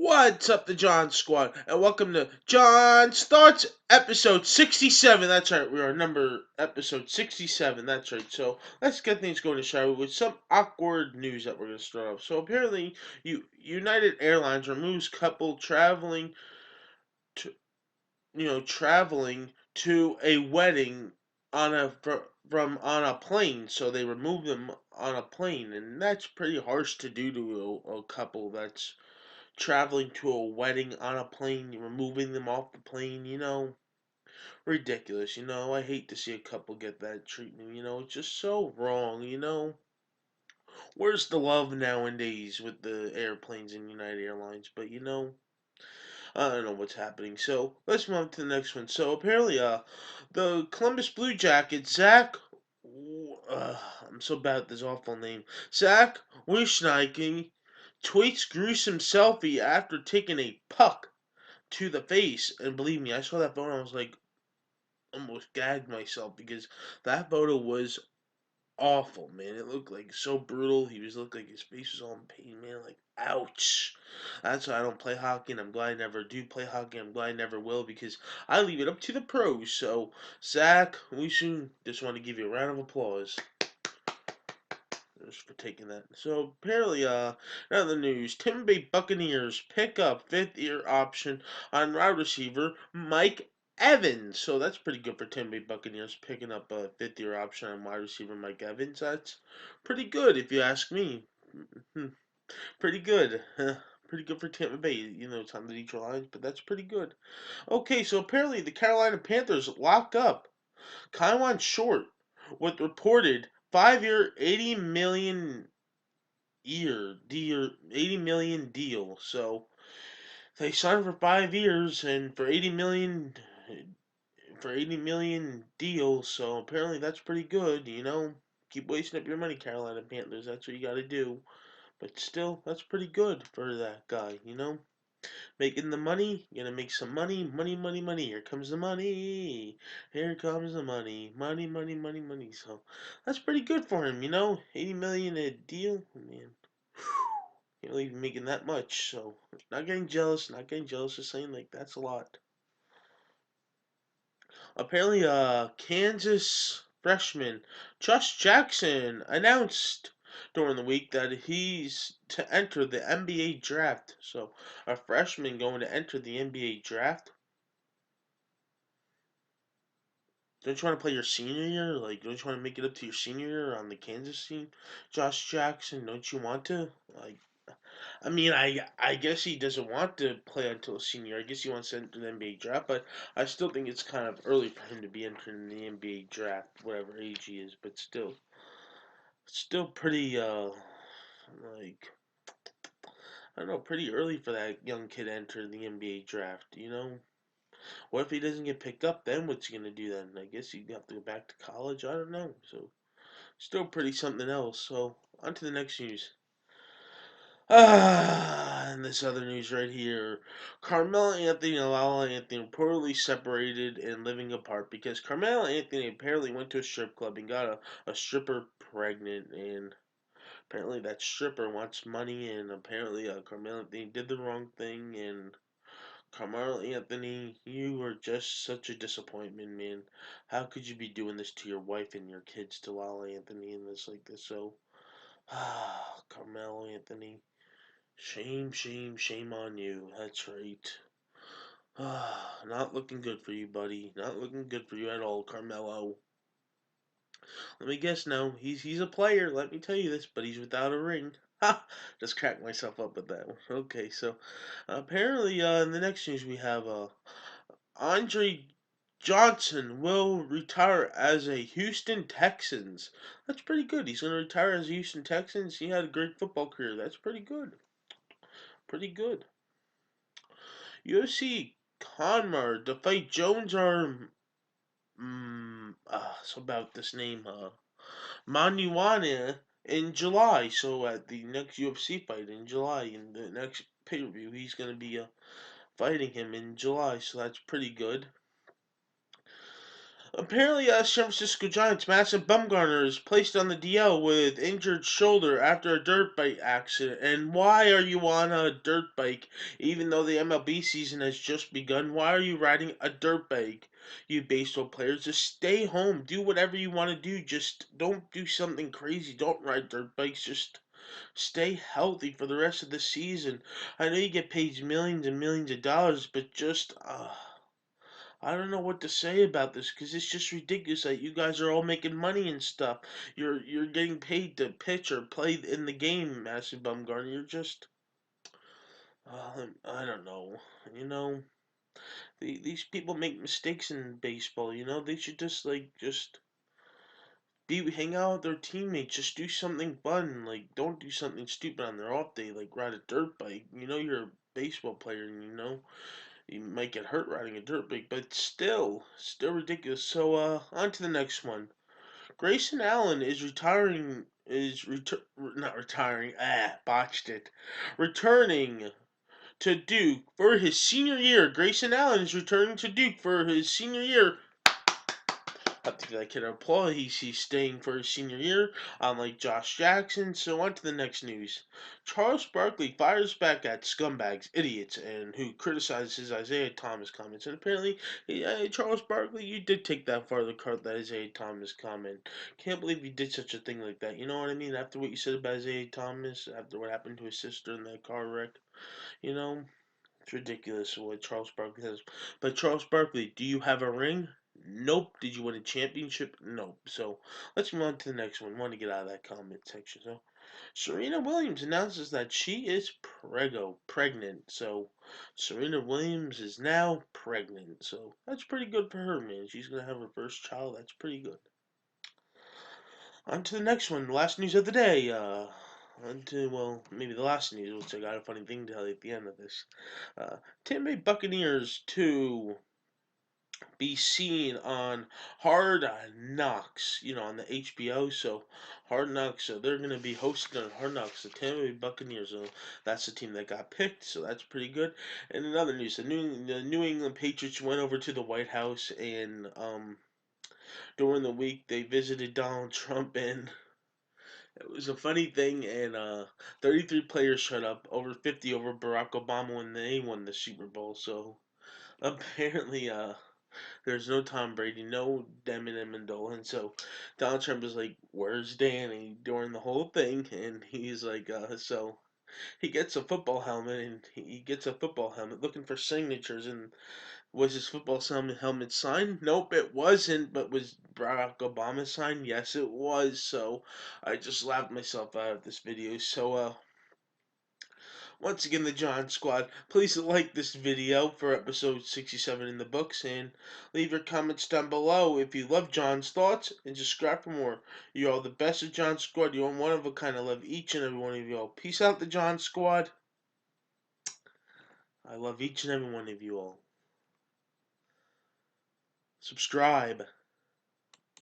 What's up, the John Squad, and welcome to John Starts episode 67. That's right, we are number episode 67. That's right. So let's get things going, shall we? With some awkward news that we're going to start off. So apparently, United Airlines removes couple to traveling to a wedding on on a plane. So they remove them on a plane, and that's pretty harsh to do to a couple that's traveling to a wedding on a plane, removing them off the plane, ridiculous, I hate to see a couple get that treatment, it's just so wrong. Where's the love nowadays with the airplanes and United Airlines? But I don't know what's happening. So let's move on to the next one. So apparently, the Columbus Blue Jackets, I'm so bad at this awful name, Zach Wishnike tweets gruesome selfie after taking a puck to the face. And believe me, I saw that photo and I was like, almost gagged myself because that photo was awful, man. It looked like so brutal. He was looked like his face was all in pain, man. Like, ouch. That's why I don't play hockey, and I'm glad I never do play hockey. I'm glad I never will because I leave it up to the pros. So, Zach, we soon just want to give you a round of applause just for taking that. So apparently, now the news: Tampa Bay Buccaneers pick up fifth-year option on wide receiver Mike Evans. So that's pretty good for Tampa Bay Buccaneers picking up a fifth-year option on wide receiver Mike Evans. That's pretty good if you ask me. Pretty good. Pretty good for Tampa Bay. It's on the Detroit Lions, but that's pretty good. Okay, so apparently the Carolina Panthers lock up Kaiwan Short with reported 5-year, 80 million deal. So they signed for 5 years and for 80 million deal. So apparently that's pretty good. Keep wasting up your money, Carolina Panthers. That's what you got to do. But still, that's pretty good for that guy. Making the money, you're gonna make some money, money, money, money. Here comes the money. Here comes the money. Money, money, money, money. So that's pretty good for him. 80 million a deal, man. Can't believe he's making that much. So not getting jealous, not getting jealous, just saying like that's a lot. Apparently, Kansas freshman Josh Jackson announced during the week that he's to enter the NBA draft. So a freshman going to enter the NBA draft. Don't you want to play your senior year? Like, don't you want to make it up to your senior year on the Kansas team, Josh Jackson? Don't you want to? Like, I mean, I guess he doesn't want to play until senior. I guess he wants to enter the NBA draft, but I still think it's kind of early for him to be entering the NBA draft, whatever age he is. But still pretty like I don't know, pretty early for that young kid to enter the NBA draft. What if he doesn't get picked up? Then what's he gonna do then? I guess he'd have to go back to college. I don't know. So still pretty something else. So on to the next news. And this other news right here. Carmelo Anthony and Lala Anthony reportedly separated and living apart because Carmelo Anthony apparently went to a strip club and got a stripper pregnant. And apparently that stripper wants money. And apparently Carmelo Anthony did the wrong thing. And Carmelo Anthony, you were just such a disappointment, man. How could you be doing this to your wife and your kids, to Lala Anthony, and this like this? So, Carmelo Anthony. Shame, shame, shame on you. That's right. Not looking good for you, buddy. Not looking good for you at all, Carmelo. Let me guess now. He's a player. Let me tell you this, but he's without a ring. Ha! Just cracked myself up with that one. Okay, so apparently, in the next news we have Andre Johnson will retire as a Houston Texans. That's pretty good. He's going to retire as a Houston Texans. He had a great football career. That's pretty good. Pretty good. UFC Conor to fight Jones or so about this name Manuana in July. So at the next UFC fight in July, in the next pay per view, he's gonna be fighting him in July. So that's pretty good. Apparently, San Francisco Giants' Massive Bumgarner is placed on the DL with injured shoulder after a dirt bike accident. And why are you on a dirt bike, even though the MLB season has just begun? Why are you riding a dirt bike? You baseball players, just stay home. Do whatever you want to do. Just don't do something crazy. Don't ride dirt bikes. Just stay healthy for the rest of the season. I know you get paid millions and millions of dollars, but just I don't know what to say about this because it's just ridiculous that you guys are all making money and stuff. You're getting paid to pitch or play in the game, Massive Bumgarner. You're just I don't know. You know, these people make mistakes in baseball. You know, they should just just be hang out with their teammates. Just do something fun. Like don't do something stupid on their off day, like ride a dirt bike. You know, you're a baseball player, and you might get hurt riding a dirt bike, but still ridiculous. So, on to the next one. Grayson Allen is retiring. Not retiring. Botched it. Returning to Duke for his senior year. Grayson Allen is returning to Duke for his senior year. I think I can applaud. He's staying for his senior year, unlike Josh Jackson. So on to the next news. Charles Barkley fires back at scumbags, idiots, and who criticizes his Isaiah Thomas comments. And apparently, Charles Barkley, you did take that far to cut that Isaiah Thomas comment. Can't believe you did such a thing like that. You know what I mean? After what you said about Isaiah Thomas, after what happened to his sister in that car wreck, you know, it's ridiculous what Charles Barkley has. But Charles Barkley, do you have a ring? Nope. Did you win a championship? Nope. So let's move on to the next one. Want to get out of that comment section. So Serena Williams announces that she is pregnant. So Serena Williams is now pregnant. So that's pretty good for her, man. She's gonna have her first child. That's pretty good. On to the next one. Last news of the day. On to, well, maybe the last news, which I got a funny thing to tell you at the end of this. Tampa Bay Buccaneers to be seen on Hard Knocks, on the HBO. So Hard Knocks, so they're going to be hosting on Hard Knocks, the Tampa Bay Buccaneers. So that's the team that got picked. So that's pretty good. And in other news, the New England Patriots went over to the White House and during the week they visited Donald Trump, and it was a funny thing. And 33 players showed up, over 50 over Barack Obama when they won the Super Bowl. So apparently, there's no Tom Brady, no Damon Amendola, and so Donald Trump is like, "Where's Danny?" during the whole thing, and he's like, so he gets a football helmet, and he gets a football helmet looking for signatures, and was his football helmet signed? Nope, it wasn't, but was Barack Obama signed? Yes, it was. So I just laughed myself out of this video. So once again, the John Squad. Please like this video for episode 67 in the books and leave your comments down below if you love John's thoughts and subscribe for more. You're all the best of John Squad. You're one of a kind. I love each and every one of you all. Peace out, the John Squad. I love each and every one of you all. Subscribe.